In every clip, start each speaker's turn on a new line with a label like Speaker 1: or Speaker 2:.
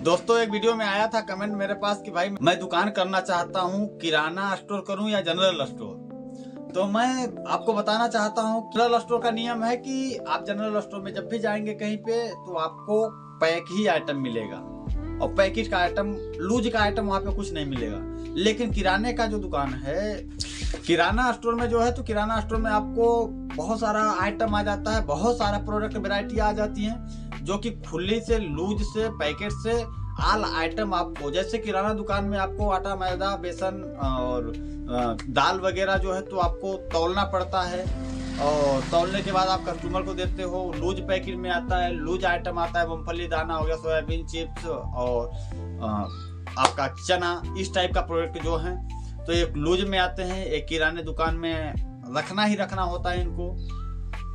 Speaker 1: दोस्तों एक वीडियो में आया था कमेंट मेरे पास कि भाई मैं दुकान करना चाहता हूँ, किराना स्टोर करूँ या जनरल स्टोर। तो मैं आपको बताना चाहता हूँ जनरल स्टोर का नियम है कि आप जनरल स्टोर में जब भी जाएंगे कहीं पे तो आपको पैक ही आइटम मिलेगा और पैकेट का आइटम, लूज का आइटम वहाँ पे कुछ नहीं मिलेगा। लेकिन किराने का जो दुकान है, किराना स्टोर में जो है, तो किराना स्टोर में आपको बहुत सारा आइटम आ जाता है, बहुत सारा प्रोडक्ट वैरायटी आ जाती है जो कि खुली से, लूज से, पैकेट से ऑल आइटम आपको, जैसे किराना दुकान में आपको आटा, मैदा, बेसन और दाल वगैरह जो है तो आपको तौलना पड़ता है और तौलने के बाद आप कस्टमर को देते हो। लूज पैकेट में आता है, लूज आइटम आता है, मूंगफली दाना हो गया, सोयाबीन चिप्स और आपका चना, इस टाइप का प्रोडक्ट जो है तो एक लूज में आते हैं, एक किराने दुकान में रखना ही रखना होता है इनको।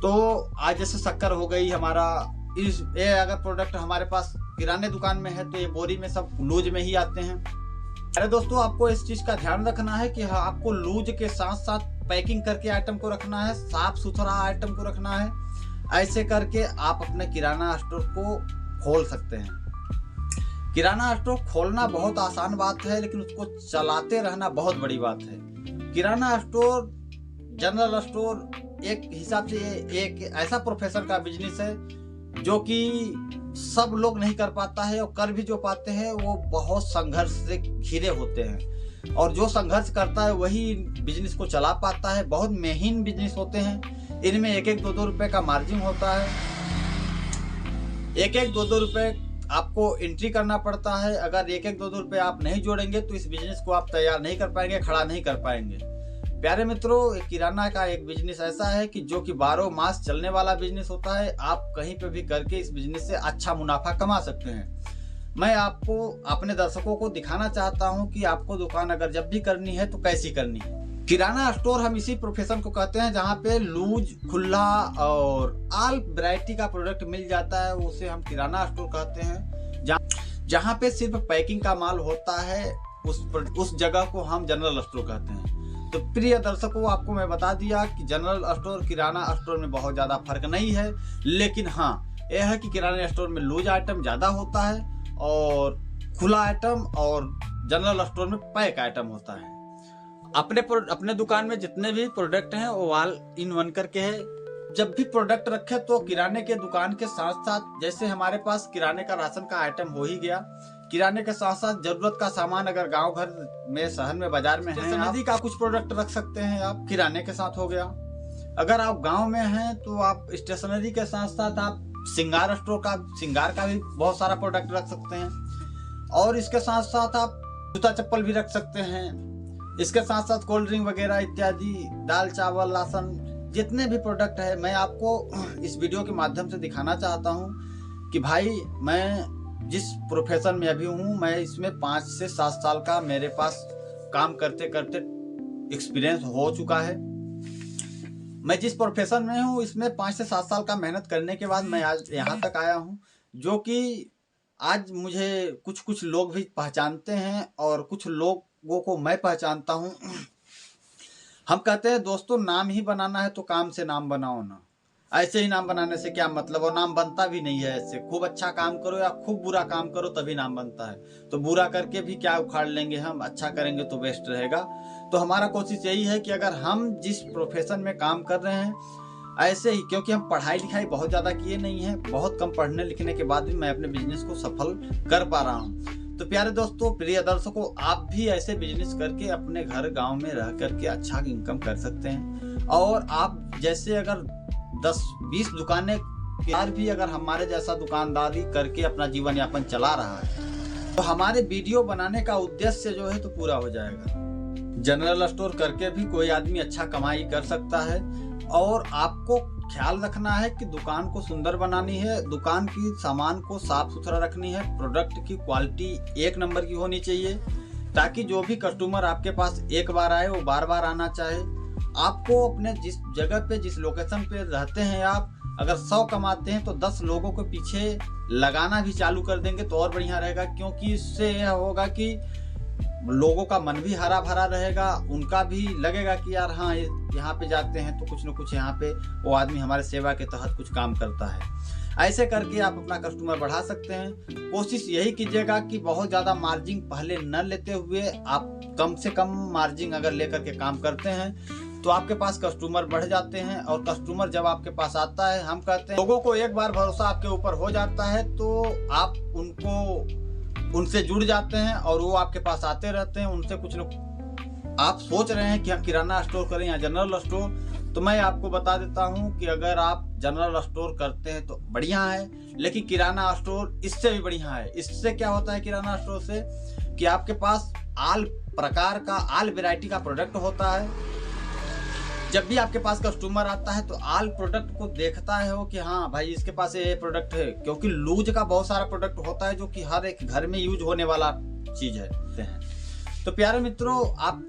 Speaker 1: तो आज जैसे शक्कर हो गई हमारा, ये अगर प्रोडक्ट हमारे पास किराने दुकान में है तो ये बोरी में सब लूज में ही आते हैं। अरे दोस्तों, आपको इस चीज का ध्यान रखना है कि हाँ, आपको लूज के साथ साथ पैकिंग करके आइटम को रखना है, साफ सुथरा आइटम को रखना है। ऐसे करके आप अपने किराना स्टोर को खोल सकते हैं। किराना स्टोर खोलना बहुत आसान बात है, लेकिन उसको चलाते रहना बहुत बड़ी बात है। किराना स्टोर, जनरल स्टोर एक हिसाब से एक ऐसा प्रोफेशन का बिजनेस है जो कि सब लोग नहीं कर पाता है, और कर भी जो पाते हैं वो बहुत संघर्ष से घिरे होते हैं, और जो संघर्ष करता है वही बिजनेस को चला पाता है। बहुत महीन बिजनेस होते हैं, इनमें एक एक 2-2 रुपए का मार्जिन होता है, एक एक 2-2 रुपए आपको एंट्री करना पड़ता है। अगर एक एक 2-2 रुपए आप नहीं जोड़ेंगे तो इस बिजनेस को आप तैयार नहीं कर पाएंगे, खड़ा नहीं कर पाएंगे। प्यारे मित्रों, किराना का एक बिजनेस ऐसा है कि जो कि 12 मास चलने वाला बिजनेस होता है। आप कहीं पे भी करके इस बिजनेस से अच्छा मुनाफा कमा सकते हैं। मैं आपको, अपने दर्शकों को दिखाना चाहता हूं कि आपको दुकान अगर जब भी करनी है तो कैसी करनी है। किराना स्टोर हम इसी प्रोफेशन को कहते हैं जहां पे लूज, खुला और ऑल वैरायटी का प्रोडक्ट मिल जाता है, उसे हम किराना स्टोर कहते हैं। जहां पे सिर्फ पैकिंग का माल होता है, उस जगह को हम जनरल स्टोर कहते हैं। तो प्रिय दर्शकों, आपको मैं बता दिया कि जनरल स्टोर, किराना स्टोर में बहुत ज्यादा फर्क नहीं है, लेकिन हाँ यह है कि किराना स्टोर में लूज आइटम ज्यादा होता है और खुला आइटम, और जनरल स्टोर में पैक आइटम होता है। अपने दुकान में जितने भी प्रोडक्ट हैं वो ऑल इन वन करके है। जब भी प्रोडक्ट रखे तो किराने के दुकान के साथ साथ, जैसे हमारे पास किराने का राशन का आइटम हो ही गया, किराने के साथ साथ जरूरत का सामान अगर गांव घर में, शहर में, बाजार में है, स्टेशनरी का कुछ प्रोडक्ट रख सकते हैं आप, किराने के साथ हो गया। अगर आप गांव में हैं तो आप स्टेशनरी के साथ साथ आप श्रृंगार स्टोर का, श्रृंगार का भी बहुत सारा प्रोडक्ट रख सकते हैं, और इसके साथ साथ आप जूता चप्पल भी रख सकते हैं। इसके साथ साथ कोल्ड ड्रिंक वगैरह इत्यादि, दाल चावल राशन, जितने भी प्रोडक्ट है, मैं आपको इस वीडियो के माध्यम से दिखाना चाहता हूँ कि भाई मैं जिस प्रोफेशन में अभी हूँ, मैं इसमें 5 से 7 साल का मेरे पास काम करते करते एक्सपीरियंस हो चुका है। मैं जिस प्रोफेशन में हूँ इसमें 5 से 7 साल का मेहनत करने के बाद मैं आज यहाँ तक आया हूँ, जो कि आज मुझे कुछ लोग भी पहचानते हैं और कुछ लोगों को मैं पहचानता हूँ। हम कहते हैं दोस्तों, नाम ही बनाना है तो काम से नाम बनाओ ना। ऐसे ही नाम बनाने से क्या मतलब, और नाम बनता भी नहीं है ऐसे। खूब अच्छा काम करो या खूब बुरा काम करो तभी नाम बनता है। तो बुरा करके भी क्या उखाड़ लेंगे हम, अच्छा करेंगे तो बेस्ट रहेगा। तो हमारा कोशिश यही है कि अगर हम जिस प्रोफेशन में काम कर रहे हैं ऐसे ही, क्योंकि हम पढ़ाई लिखाई बहुत ज़्यादा किए नहीं है, बहुत कम पढ़ने लिखने के बाद भी मैं अपने बिजनेस को सफल कर पा रहा हूँ। तो प्यारे दोस्तों, प्रिय दर्शकों, आप भी ऐसे बिजनेस करके अपने घर गाँव में रह करके अच्छा इनकम कर सकते हैं। और आप जैसे अगर 10-20 दुकानें यार भी अगर हमारे जैसा दुकानदारी करके अपना जीवन यापन चला रहा है तो हमारे वीडियो बनाने का उद्देश्य जो है तो पूरा हो जाएगा। जनरल स्टोर करके भी कोई आदमी अच्छा कमाई कर सकता है, और आपको ख्याल रखना है कि दुकान को सुंदर बनानी है, दुकान की सामान को साफ सुथरा रखनी है, प्रोडक्ट की क्वालिटी 1 नंबर की होनी चाहिए, ताकि जो भी कस्टमर आपके पास एक बार आए वो बार बार आना चाहे। आपको अपने जिस जगह पे, जिस लोकेशन पे रहते हैं, आप अगर 100 कमाते हैं तो 10 लोगों को पीछे लगाना भी चालू कर देंगे तो और बढ़िया रहेगा, क्योंकि इससे यह होगा कि लोगों का मन भी हरा भरा रहेगा, उनका भी लगेगा कि यार हाँ, यहाँ पे जाते हैं तो कुछ न कुछ यहाँ पे वो आदमी हमारे सेवा के तहत कुछ काम करता है। ऐसे करके आप अपना कस्टमर बढ़ा सकते हैं। कोशिश यही कीजिएगा कि बहुत ज़्यादा मार्जिन पहले न लेते हुए आप कम से कम मार्जिन अगर लेकर के काम करते हैं तो आपके पास कस्टमर बढ़ जाते हैं। और कस्टमर जब आपके पास आता है, हम कहते हैं लोगों को एक बार भरोसा आपके ऊपर हो जाता है तो आप उनसे जुड़ जाते हैं और वो आपके पास आते रहते हैं। उनसे कुछ लोग आप सोच रहे हैं कि हम किराना स्टोर करें या जनरल स्टोर, तो मैं आपको बता देता हूं कि अगर आप जनरल स्टोर करते हैं तो बढ़िया है, लेकिन किराना स्टोर इससे भी बढ़िया है। इससे क्या होता है किराना स्टोर से कि आपके पास आल प्रकार का, आल वैरायटी का प्रोडक्ट होता है। जब भी आपके पास कस्टमर आता है तो आल प्रोडक्ट को देखता है वो कि हाँ भाई इसके पास ये प्रोडक्ट है, क्योंकि लूज का बहुत सारा प्रोडक्ट होता है जो कि हर एक घर में यूज होने वाला चीज है। तो प्यारे मित्रों, आप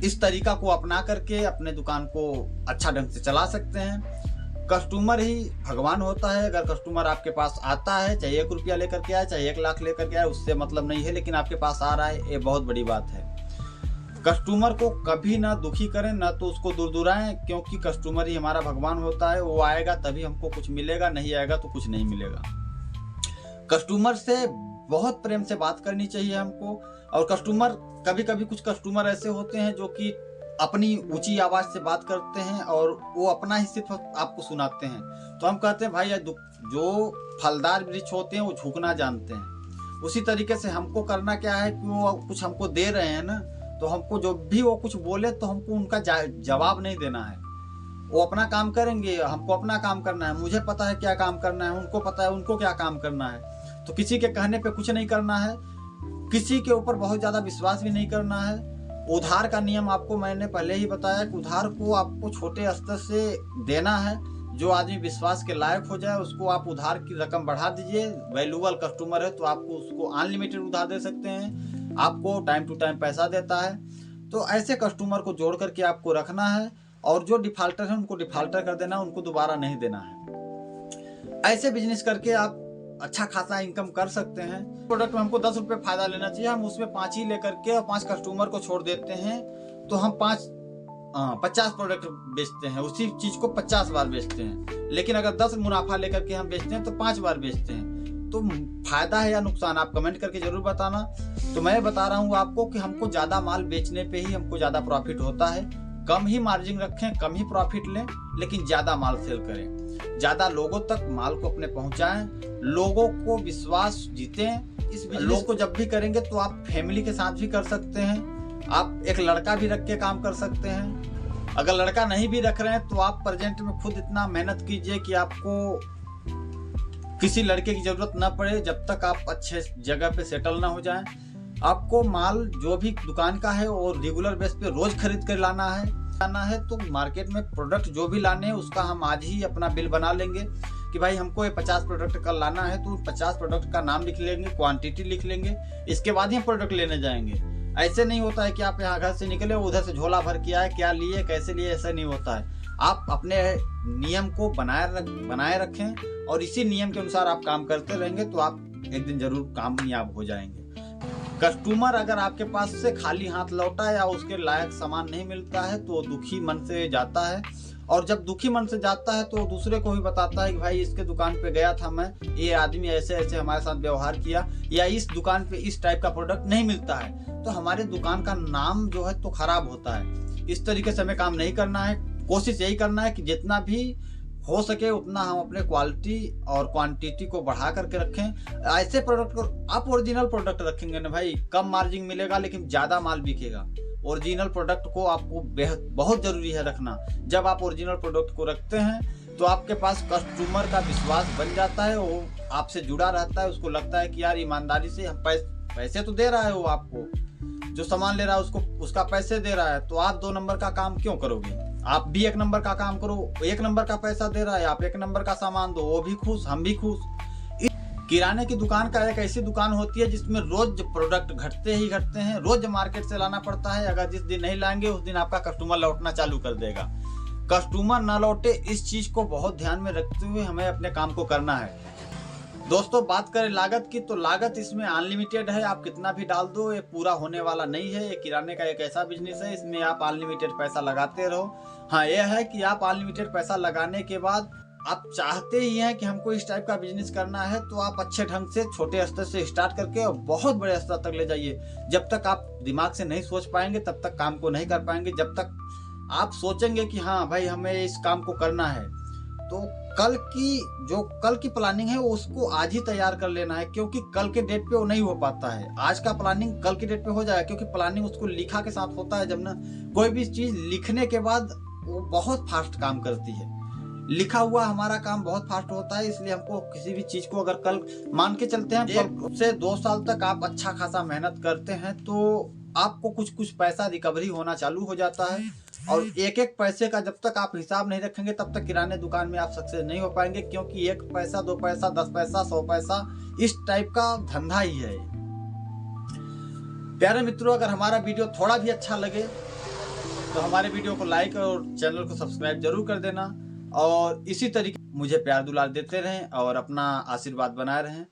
Speaker 1: इस तरीका को अपना करके अपने दुकान को अच्छा ढंग से चला सकते हैं। कस्टमर ही भगवान होता है। अगर कस्टमर आपके पास आता है, चाहे 1 रुपया लेकर के आए, चाहे 1 लाख लेकर के आए, उससे मतलब नहीं है, लेकिन आपके पास आ रहा है, ये बहुत बड़ी बात है। कस्टमर को कभी ना दुखी करें, ना तो उसको दुरदुराएं, क्योंकि कस्टमर ही हमारा भगवान होता है। वो आएगा तभी हमको कुछ मिलेगा, नहीं आएगा तो कुछ नहीं मिलेगा। कस्टमर से बहुत प्रेम से बात करनी चाहिए हमको। और कस्टमर कभी कभी कुछ कस्टमर ऐसे होते हैं जो कि अपनी ऊंची आवाज से बात करते हैं और वो अपना ही सिर्फ आपको सुनाते हैं। तो हम कहते हैं भाई जो फलदार वृक्ष होते हैं वो झुकना जानते हैं। उसी तरीके से हमको करना क्या है कि वो कुछ हमको दे रहे हैं ना, तो हमको जो भी वो कुछ बोले तो हमको उनका जवाब नहीं देना है। वो अपना काम करेंगे, हमको अपना काम करना है। मुझे पता है क्या काम करना है, उनको पता है उनको क्या काम करना है। तो किसी के कहने पे कुछ नहीं करना है, किसी के ऊपर बहुत ज्यादा विश्वास भी नहीं करना है। उधार का नियम आपको मैंने पहले ही बताया कि उधार को आपको छोटे स्तर से देना है। जो आदमी विश्वास के लायक हो जाए उसको आप उधार की रकम बढ़ा दीजिए। वैल्यूएबल कस्टमर है तो आपको उसको अनलिमिटेड उधार दे सकते हैं, आपको टाइम टू टाइम पैसा देता है। तो ऐसे कस्टमर को जोड़ करके आपको रखना है और जो डिफाल्टर है उनको डिफाल्टर कर देना, उनको दोबारा नहीं देना है। ऐसे बिजनेस करके आप अच्छा खासा इनकम कर सकते हैं। प्रोडक्ट में हमको 10 रुपये फायदा लेना चाहिए, हम उसमें 5 ही लेकर के और 5 कस्टमर को छोड़ देते हैं तो हम 50 प्रोडक्ट बेचते हैं। उसी चीज को 50 बार बेचते हैं। लेकिन अगर 10 मुनाफा लेकर के हम बेचते हैं तो 5 बार बेचते हैं। तो फायदा है या नुकसान आप कमेंट करके जरूर बताना। तो मैं बता रहा हूँ आपको कि हमको ज्यादा माल बेचने पे ही हमको ज्यादा प्रॉफिट होता है। कम ही मार्जिन रखें, कम ही प्रॉफिट लें, लेकिन ज्यादा माल सेल करें, ज्यादा लोगों तक माल को अपने पहुंचाएं, लोगों को विश्वास जीतें। इस बिजनेस को जब भी करेंगे तो आप फैमिली के साथ भी कर सकते हैं। आप एक लड़का भी रख के काम कर सकते हैं। अगर लड़का नहीं भी रख रहे हैं तो आप प्रेजेंट में खुद इतना मेहनत कीजिए कि आपको किसी लड़के की जरूरत ना पड़े जब तक आप अच्छे जगह पे सेटल ना हो जाएं। आपको माल जो भी दुकान का है और रेगुलर बेस पे रोज खरीद कर लाना है तो मार्केट में प्रोडक्ट जो भी लाने हैं उसका हम आज ही अपना बिल बना लेंगे कि भाई हमको ये 50 प्रोडक्ट कल लाना है, तो 50 प्रोडक्ट का नाम लिख लेंगे, क्वांटिटी लिख लेंगे, इसके बाद ही हम प्रोडक्ट लेने जाएंगे। ऐसे नहीं होता है कि आप यहाँ घर से निकले उधर से झोला भर के आए, क्या लिए कैसे लिए, ऐसा नहीं होता है। आप अपने नियम को बनाए रखें और इसी नियम के अनुसार आप काम करते रहेंगे तो आप एक दिन जरूर कामयाब हो जाएंगे। कस्टमर अगर आपके पास से खाली हाथ लौटा या उसके लायक सामान नहीं मिलता है तो दुखी मन से जाता है। और जब दुखी मन से जाता है तो दूसरे को भी बताता है कि भाई इसके दुकान पे गया था मैं, ये आदमी ऐसे ऐसे हमारे साथ व्यवहार किया, या इस दुकान पे इस टाइप का प्रोडक्ट नहीं मिलता है, तो हमारे दुकान का नाम जो है तो खराब होता है। इस तरीके से हमें काम नहीं करना है। कोशिश यही करना है कि जितना भी हो सके उतना हम अपने क्वालिटी और क्वांटिटी को बढ़ा करके रखें। ऐसे प्रोडक्ट को आप ओरिजिनल प्रोडक्ट रखेंगे ना भाई, कम मार्जिन मिलेगा लेकिन ज्यादा माल बिकेगा। ओरिजिनल प्रोडक्ट को आपको बहुत जरूरी है रखना। जब आप ओरिजिनल प्रोडक्ट को रखते हैं तो आपके पास कस्टमर का विश्वास बन जाता है, वो आपसे जुड़ा रहता है, उसको लगता है कि यार ईमानदारी से हम पैसे तो दे रहा है, वो आपको जो सामान ले रहा है उसका पैसे दे रहा है, तो आप 2 नंबर का काम क्यों करोगे? आप भी 1 नंबर का काम करो, 1 नंबर का पैसा दे रहा है, आप 1 नंबर का सामान दो, वो भी खुश, हम भी खुश। किराने की दुकान का एक ऐसी दुकान होती है जिसमें रोज प्रोडक्ट घटते ही घटते हैं, रोज मार्केट से लाना पड़ता है। अगर जिस दिन नहीं लाएंगे उस दिन आपका कस्टमर लौटना चालू कर देगा। कस्टमर ना लौटे इस चीज को बहुत ध्यान में रखते हुए हमें अपने काम को करना है। दोस्तों बात करें लागत की, तो लागत इसमें अनलिमिटेड है, आप कितना भी डाल दो ये पूरा होने वाला नहीं है। ये किराने का एक ऐसा बिजनेस है, इसमें आप अनलिमिटेड पैसा लगाते रहो। हाँ, यह है कि आप अनलिमिटेड पैसा लगाने के बाद आप चाहते ही हैं कि हमको इस टाइप का बिजनेस करना है, तो आप अच्छे ढंग से छोटे स्तर से स्टार्ट करके और बहुत बड़े स्तर तक ले जाइए। जब तक आप दिमाग से नहीं सोच पाएंगे तब तक काम को नहीं कर पाएंगे। जब तक आप सोचेंगे कि हाँ भाई हमें इस काम को करना है, तो कल की प्लानिंग है उसको आज ही तैयार कर लेना है, क्योंकि कल के डेट पे वो नहीं हो पाता है। आज का प्लानिंग कल की डेट पे हो जाएगा, क्योंकि प्लानिंग उसको लिखा के साथ होता है। जब ना कोई भी चीज लिखने के बाद वो बहुत फास्ट काम करती है, लिखा हुआ हमारा काम बहुत फास्ट होता है। इसलिए हमको किसी भी चीज को अगर कल मान के चलते हैं, 1 से 2 साल तक आप अच्छा खासा मेहनत करते हैं तो आपको कुछ पैसा रिकवरी होना चालू हो जाता है। और एक एक पैसे का जब तक आप हिसाब नहीं रखेंगे तब तक किराने दुकान में आप सक्सेस नहीं हो पाएंगे, क्योंकि 1 पैसा 2 पैसा 10 पैसा 100 पैसा इस टाइप का धंधा ही है। प्यारे मित्रों, अगर हमारा वीडियो थोड़ा भी अच्छा लगे तो हमारे वीडियो को लाइक और चैनल को सब्सक्राइब जरूर कर देना, और इसी तरीके मुझे प्यार दुलार देते रहें और अपना आशीर्वाद बनाए रहें।